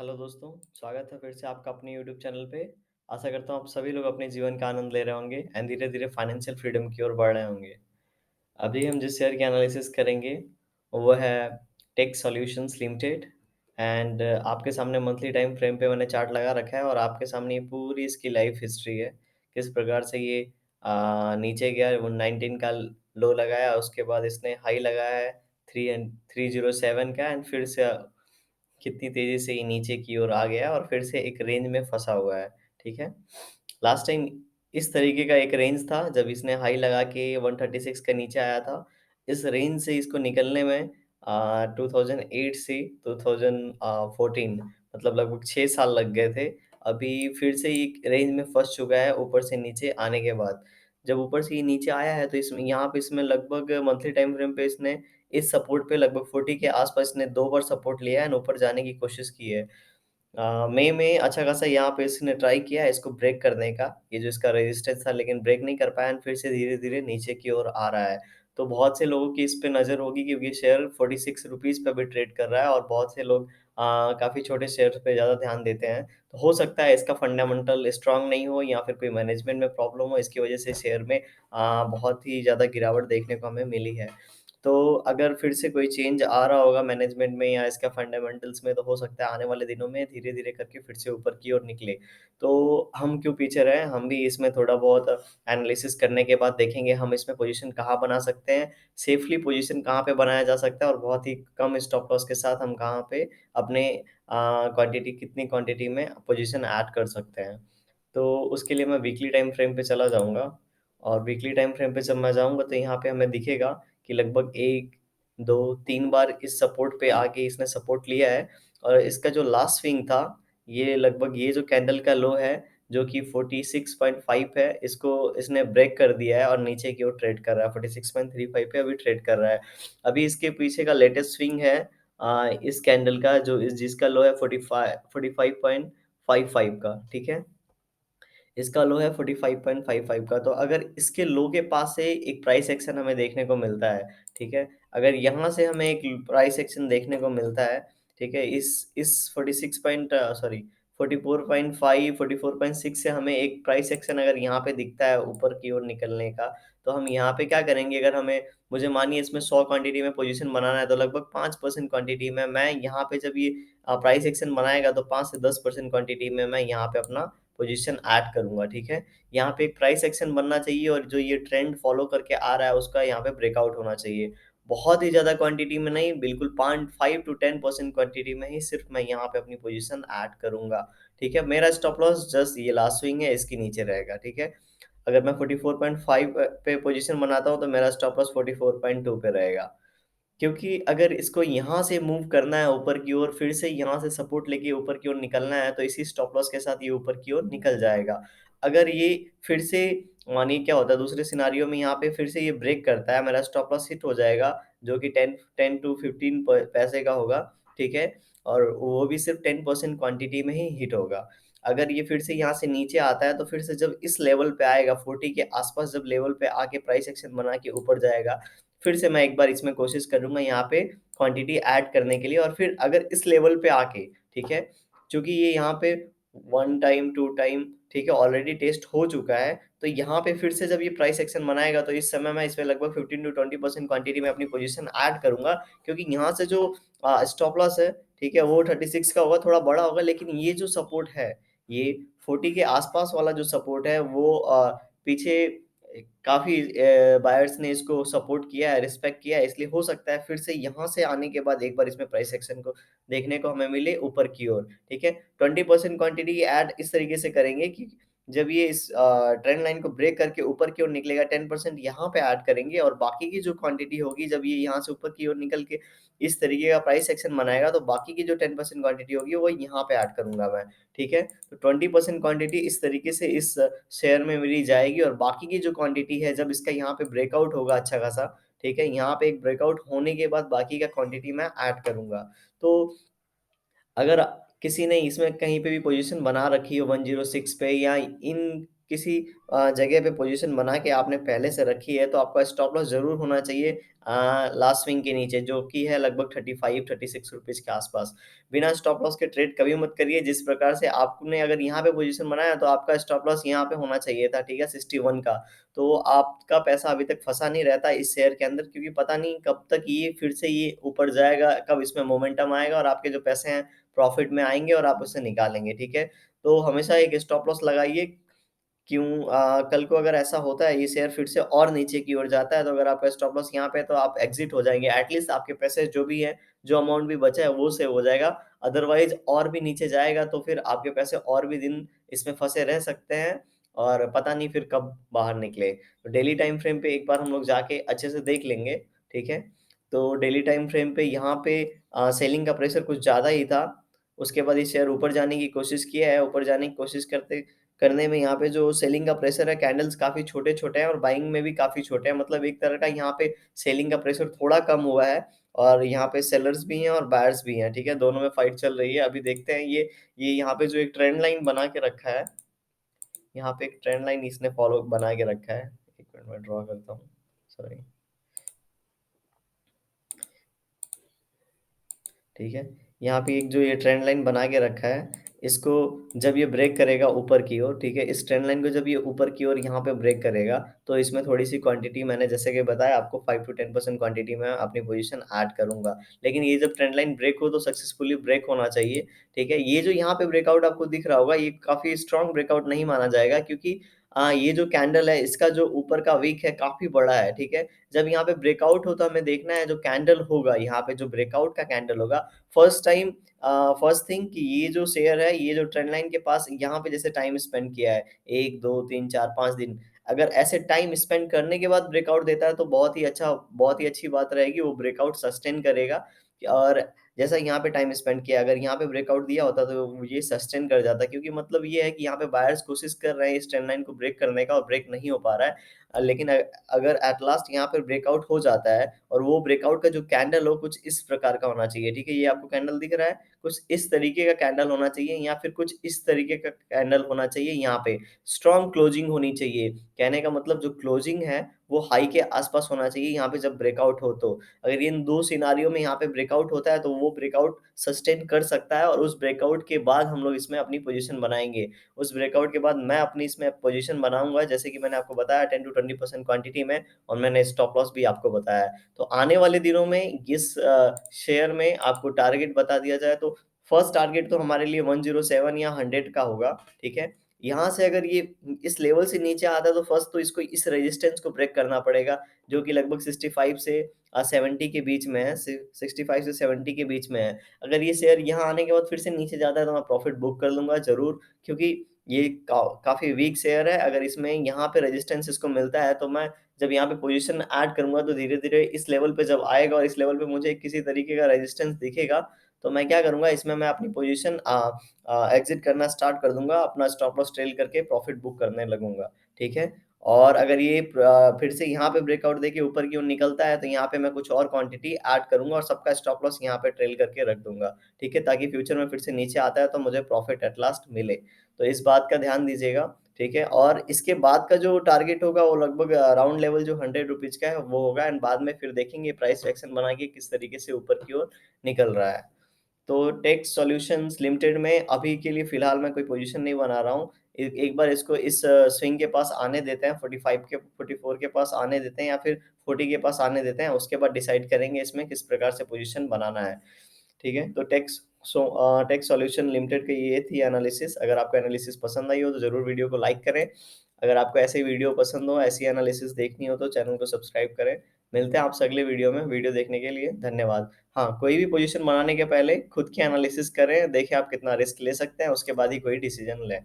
Hello दोस्तों, स्वागत है फिर से आपका अपने यूट्यूब चैनल पे। आशा करता हूँ आप सभी लोग अपने जीवन का आनंद ले रहे होंगे एंड धीरे-धीरे फाइनेंशियल फ्रीडम की ओर बढ़ रहे होंगे। अभी हम जिस शेयर की एनालिसिस करेंगे, वो है टेक सॉल्यूशंस लिमिटेड एंड आपके सामने मंथली टाइम फ्रेम पे मैंने चार्ट लगा रखा है और आपके सामने ये पूरी इसकी लाइफ हिस्ट्री है। किस प्रकार से ये नीचे गया, वो 19 का लो लगाया, उसके बाद इसने हाई लगाया है 307 का एंड फिर से कितनी तेज़ी से ये नीचे की ओर आ गया और फिर से एक रेंज में फँसा हुआ है, ठीक है? लास्ट टाइम इस तरीके का एक रेंज था जब इसने हाई लगा के 136 के नीचे आया था। इस रेंज से इसको निकलने में 2008 से 2014 मतलब लगभग 6 साल लग गए थे। अभी फिर से ये रेंज में फँस चुका है ऊपर से नीचे आने के बाद। जब ऊपर से ये नीचे आया है तो इसमें यहाँ पे इसमें लगभग मंथली टाइम फ्रेम पे इसने इस सपोर्ट पे लगभग 40 के आस-पास इसने 2 बार सपोर्ट लिया है एंड ऊपर जाने की कोशिश की है। मई में अच्छा खासा यहाँ पे इसने ट्राई किया है इसको ब्रेक करने का, ये जो इसका रेजिस्टेंस था लेकिन ब्रेक नहीं कर पाया एंड फिर से धीरे-धीरे नीचे की ओर आ रहा है। तो बहुत से लोगों की इस पे नज़र होगी क्योंकि शेयर ₹46 पे अभी ट्रेड कर रहा है और बहुत से लोग काफ़ी छोटे शेयर्स पे ज़्यादा ध्यान देते हैं। तो हो सकता है इसका फंडामेंटल स्ट्रॉन्ग नहीं हो या फिर कोई मैनेजमेंट में प्रॉब्लम हो, इसकी वजह से शेयर में बहुत ही ज़्यादा गिरावट देखने को हमें मिली है। तो अगर फिर से कोई चेंज आ रहा होगा मैनेजमेंट में या इसका फंडामेंटल्स में तो हो सकता है आने वाले दिनों में धीरे-धीरे करके फिर से ऊपर की ओर निकले। तो हम क्यों पीछे रहे? हम भी इसमें थोड़ा बहुत एनालिसिस करने के बाद देखेंगे हम इसमें पोज़ीशन कहाँ बना सकते हैं, सेफ़ली पोज़ीशन कहाँ पे बनाया जा सकता है और बहुत ही कम स्टॉप लॉस के साथ हम कहाँ पे अपने क्वांटिटी कितनी क्वांटिटी में पोज़ीशन ऐड कर सकते हैं। तो उसके लिए मैं वीकली टाइम फ्रेम पे चला जाऊँगा और वीकली टाइम फ्रेम पे जब मैं जाऊँगा तो यहाँ पे हमें दिखेगा कि लगभग 1, 2, 3 बार इस सपोर्ट पे आके इसने सपोर्ट लिया है और इसका जो लास्ट स्विंग था, ये लगभग ये जो कैंडल का लो है, जो कि 46.5 है, इसको इसने ब्रेक कर दिया है और नीचे की ओर ट्रेड कर रहा है, 46.35 पे अभी ट्रेड कर रहा है। अभी इसके पीछे का लेटेस्ट स्विंग है इस कैंडल का जो इस जिसका लो है 45.55 का, ठीक है? इसका लो है 45.55 का, तो अगर इसके लो के पास से एक प्राइस एक्शन हमें देखने को मिलता है, ठीक है? अगर यहाँ से हमें एक प्राइस एक्शन देखने को मिलता है, ठीक है? इस 46 पॉइंट सॉरी 44.5, 44.6 से हमें एक प्राइस एक्शन अगर यहाँ पे दिखता है ऊपर की ओर निकलने का, तो हम यहाँ पे क्या करेंगे अगर हमें मुझे मानिए इसमें 100 क्वांटिटी में पोज़ीशन बनाना है, तो लगभग 5% क्वांटिटी में मैं यहाँ पे जब ये प्राइस एक्शन बनाएगा, तो 5 से 10% क्वांटिटी में मैं यहाँ पे अपना पोजीशन ऐड करूँगा, ठीक है? यहाँ पे एक प्राइस एक्शन बनना चाहिए और जो ये ट्रेंड फ़ॉलो करके आ रहा है, उसका यहाँ पे ब्रेकआउट होना चाहिए। बहुत ही ज़्यादा क्वांटिटी में नहीं, बिल्कुल 5 टू 10% क्वांटिटी में ही सिर्फ़ मैं यहाँ पे अपनी पोजीशन ऐड करूँगा, ठीक है? मेरा स्टॉप लॉस जस्ट ये लास्ट स्विंग है, इसके नीचे रहेगा, ठीक है? अगर मैं 44.5 पे पोजीशन बनाता हूँ, तो मेरा स्टॉप लॉस 44.2 पे रहेगा। क्योंकि अगर इसको यहाँ से मूव करना है ऊपर की ओर, फिर से यहाँ से सपोर्ट लेके ऊपर की ओर निकलना है, तो इसी स्टॉप लॉस के साथ ये ऊपर की ओर निकल जाएगा। अगर ये फिर से मानिए क्या होता है दूसरे सिनेरियो में यहाँ पे फिर से ये ब्रेक करता है, मेरा स्टॉप लॉस हिट हो जाएगा, जो कि 10 टू 15 प पैसे का होगा, ठीक है? और वो भी सिर्फ़ 10% क्वांटिटी में ही हिट होगा। अगर ये फिर से यहाँ से नीचे आता है, तो फिर से जब इस लेवल पे आएगा, 40 के आस-पास जब लेवल पे आके प्राइस एक्शन बना के ऊपर जाएगा, फिर से मैं एक बार इसमें कोशिश करूँगा यहाँ पे क्वांटिटी ऐड करने के लिए और फिर अगर इस लेवल पे आके, ठीक है? चूँकि ये यहाँ पे 1 टाइम, 2 टाइम, ठीक है, ऑलरेडी टेस्ट हो चुका है, तो यहाँ पे फिर से जब ये प्राइस एक्शन बनाएगा, तो इस समय मैं इसमें लगभग 15 टू 20% क्वांटिटी में अपनी पोज़ीशन ऐड करूँगा क्योंकि यहाँ से जो स्टॉप लॉस है, ठीक है, वो 36 का होगा, थोड़ा बड़ा होगा, लेकिन ये जो सपोर्ट है, ये 40 के आस-पास वाला जो सपोर्ट है, वो पीछे काफ़ी बायर्स ने इसको सपोर्ट किया है, रिस्पेक्ट किया है, इसलिए हो सकता है फिर से यहाँ से आने के बाद एक बार इसमें प्राइस एक्शन को देखने को हमें मिले ऊपर की ओर, ठीक है? 20% क्वांटिटी ऐड इस तरीके से करेंगे कि जब ये इस ट्रेंड लाइन को ब्रेक करके ऊपर की ओर निकलेगा 10% यहाँ पे ऐड करेंगे और बाकी की जो क्वांटिटी होगी जब ये यहाँ से ऊपर की ओर निकल के इस तरीके का प्राइस एक्शन बनाएगा तो बाकी की जो 10% क्वांटिटी होगी वो यहाँ पे ऐड करूँगा मैं, ठीक है? तो 20% क्वांटिटी इस तरीके से इस शेयर में मेरी जाएगी और बाकी की जो क्वांटिटी है जब इसका यहाँ पे ब्रेकआउट होगा अच्छा खासा, ठीक है? यहाँ पे एक ब्रेकआउट होने के बाद बाकी का क्वांटिटी मैं ऐड करूँगा। तो अगर किसी ने इसमें कहीं पे भी पोज़ीशन बना रखी हो 106 पे या इन किसी जगह पे पोज़ीशन बना के आपने पहले से रखी है, तो आपका स्टॉप लॉस ज़रूर होना चाहिए लास्ट स्विंग के नीचे, जो कि है लगभग 35-36 रुपीज़ के आस-पास। बिना स्टॉप लॉस के ट्रेड कभी मत करिए, जिस प्रकार से आपने अगर यहाँ पे पोज़ीशन बनाया, तो आपका स्टॉप लॉस यहाँ पे होना चाहिए था, ठीक है? 61 का। तो आपका पैसा अभी तक फँसा नहीं रहता इस शेयर के अंदर, क्योंकि पता नहीं कब तक ये फिर से ये ऊपर जाएगा, कब इसमें मोमेंटम आएगा और आपके जो पैसे हैं प्रॉफ़िट में आएँगे और आप उसे निकालेंगे, ठीक है? तो हमेशा एक स्टॉप लॉस लगाइए। कल को अगर ऐसा होता है, ये शेयर फिर से और नीचे की ओर जाता है, तो अगर आपका स्टॉप लॉस यहाँ पे है, तो आप एग्ज़िट हो जाएँगे। एट लीस्ट आपके पैसे जो भी हैं, जो अमाउंट भी बचा है, वो सेव हो जाएगा। अदरवाइज़ और भी नीचे जाएगा, तो फिर आपके पैसे और भी दिन इसमें फँसे रह सकते हैं और पता नहीं फिर कब बाहर निकले। तो डेली टाइम फ्रेम पे एक बार हम लोग जाके अच्छे से देख लेंगे, ठीक है? तो डेली टाइम फ्रेम पे यहाँ पे सेलिंग का प्रेशर कुछ ज़्यादा ही था। उसके बाद ये शेयर ऊपर जाने की कोशिश किया है, ऊपर जाने की कोशिश करने में यहाँ पे जो सेलिंग का प्रेशर है, कैंडल्स काफ़ी छोटे-छोटे हैं और बाइंग में भी काफ़ी छोटे हैं। मतलब एक तरह का यहाँ पे सेलिंग का प्रेशर थोड़ा कम हुआ है और यहाँ पे सेलर्स भी हैं और बायर्स भी हैं, ठीक है? दोनों में फाइट चल रही है। अभी देखते हैं ये यहाँ पे जो एक ट्रेंड लाइन बना के रखा है, यहाँ पे एक ट्रेंड लाइन इसने फॉलो बना के रखा है। 1 मिनट मैं ड्रॉ करता हूँ। सॉरी, ठीक है? यहाँ पे एक जो ये ट्रेंड लाइन बना के रखा है, इसको जब ये ब्रेक करेगा ऊपर की ओर, ठीक है? इस ट्रेंड लाइन को जब ये ऊपर की ओर यहाँ पे ब्रेक करेगा, तो इसमें थोड़ी-सी क्वांटिटी मैंने जैसे कि बताया आपको 5 टू 10% क्वांटिटी में अपनी पोज़ीशन ऐड करूँगा। लेकिन ये जब ट्रेंड लाइन ब्रेक हो तो सक्सेसफुली ब्रेक होना चाहिए, ठीक है? ये जो यहाँ पे ब्रेकआउट आपको दिख रहा होगा, ये काफ़ी स्ट्रॉन्ग ब्रेकआउट नहीं माना जाएगा, क्योंकि ये जो कैंडल है, इसका जो ऊपर का विक है, काफ़ी बड़ा है, ठीक है? जब यहाँ पे ब्रेकआउट हो तो हमें देखना है जो कैंडल होगा, यहाँ पे जो ब्रेकआउट का कैंडल होगा, फर्स्ट टाइम फर्स्ट थिंग कि ये जो शेयर है, ये जो ट्रेंड लाइन के पास यहाँ पे जैसे टाइम स्पेंड किया है, 1, 2, 3, 4, 5 दिन, अगर ऐसे टाइम स्पेंड करने के बाद ब्रेकआउट देता है, तो बहुत ही अच्छी बात रहेगी, वो ब्रेकआउट सस्टेन करेगा। और जैसा यहाँ पे टाइम स्पेंड किया, अगर यहाँ पे ब्रेकआउट दिया होता, तो वो ये सस्टेन कर जाता, क्योंकि मतलब ये है कि यहाँ पे बायर्स कोशिश कर रहे हैं इस ट्रेंड लाइन को ब्रेक करने का और ब्रेक नहीं हो पा रहा है। लेकिन अगर एट लास्ट यहाँ पे ब्रेकआउट हो जाता है और वो ब्रेकआउट का जो कैंडल हो कुछ इस प्रकार का होना चाहिए, ठीक है? ये आपको कैंडल दिख रहा है? कुछ इस तरीके का कैंडल होना चाहिए या फिर कुछ इस तरीके का कैंडल होना चाहिए यहाँ पे। स्ट्रॉन्ग क्लोजिंग होनी चाहिए। कहने का मतलब जो क्लोजिंग है, वो हाई के आस-पास होना चाहिए यहाँ पे जब ब्रेकआउट हो तो। अगर इन 2 सिनेरियो में यहाँ पे ब्रेकआउट होता है, तो वो ब्रेकआउट सस्टेन कर सकता है और उस ब्रेकआउट के बाद हम लोग इसमें अपनी पोज़ीशन बनाएँगे। उस ब्रेकआउट के बाद मैं अपनी इसमें पोज़ीशन बनाऊँगा, जैसे कि मैंने आपको बताया 10 टू 20% क्वांटिटी में, और मैंने स्टॉप लॉस भी आपको बताया है। तो आने वाले दिनों में इस शेयर में आपको टारगेट बता दिया जाए, तो फर्स्ट टारगेट तो हमारे लिए 107 या 100 का होगा, ठीक है? यहाँ से अगर ये इस लेवल से नीचे आता है, तो फर्स्ट तो इसको इस रेजिस्टेंस को ब्रेक करना पड़ेगा, जो कि लगभग 65 से 70 के बीच में है, 65 से 70 के बीच में है। अगर ये शेयर यहाँ आने के बाद फिर से नीचे जाता है, तो मैं प्रॉफ़िट बुक कर लूँगा ज़रूर, क्योंकि ये काफ़ी वीक शेयर है। अगर इसमें यहाँ पे रेजिस्टेंस इसको मिलता है, तो मैं जब यहाँ पे पोज़ीशन ऐड करूँगा, तो धीरे-धीरे इस लेवल पे जब आएगा और इस लेवल पे मुझे किसी तरीके का रेजिस्टेंस दिखेगा, तो मैं क्या करूँगा, इसमें मैं अपनी पोज़ीशन एग्ज़िट करना स्टार्ट कर दूँगा, अपना स्टॉप लॉस ट्रेल करके प्रॉफ़िट बुक करने लगूँगा, ठीक है? और अगर ये फिर से यहाँ पे ब्रेकआउट देके ऊपर की ओर निकलता है, तो यहाँ पे मैं कुछ और क्वांटिटी ऐड करूँगा और सबका स्टॉप लॉस यहाँ पे ट्रेल करके रख दूँगा, ठीक है? ताकि फ्यूचर में फिर से नीचे आता है, तो मुझे प्रॉफ़िट एट लास्ट मिले। तो इस बात का ध्यान दीजिएगा, ठीक है? और इसके बाद का जो टारगेट होगा, वो लगभग अराउंड लेवल जो ₹100 का है, वो होगा, एंड बाद में फिर देखेंगे प्राइस एक्शन बना के किस तरीके से ऊपर की ओर निकल रहा है। तो टेक्स सॉल्यूशंस लिमिटेड में अभी के लिए फ़िलहाल मैं कोई पोज़ीशन नहीं बना रहा हूँ। एक बार इसको इस स्विंग के पास आने देते हैं, 45 के 44 के पास आने देते हैं या फिर 40 के पास आने देते हैं, उसके बाद डिसाइड करेंगे इसमें किस प्रकार से पोज़ीशन बनाना है। ठीक है? तो टेक सॉल्यूशन लिमिटेड की ये थी एनालिसिस। अगर आपको एनालिसिस पसंद आई हो, तो ज़रूर वीडियो को लाइक करें। अगर आपको ऐसे वीडियो पसंद हो, ऐसी एनालिसिस देखनी हो, तो चैनल को सब्सक्राइब करें। मिलते हैं आपसे अगले वीडियो में। वीडियो देखने के लिए धन्यवाद। हाँ, कोई भी पोज़ीशन बनाने के पहले खुद की एनालिसिस करें, देखें आप कितना रिस्क ले सकते हैं, उसके बाद ही कोई डिसीज़न लें।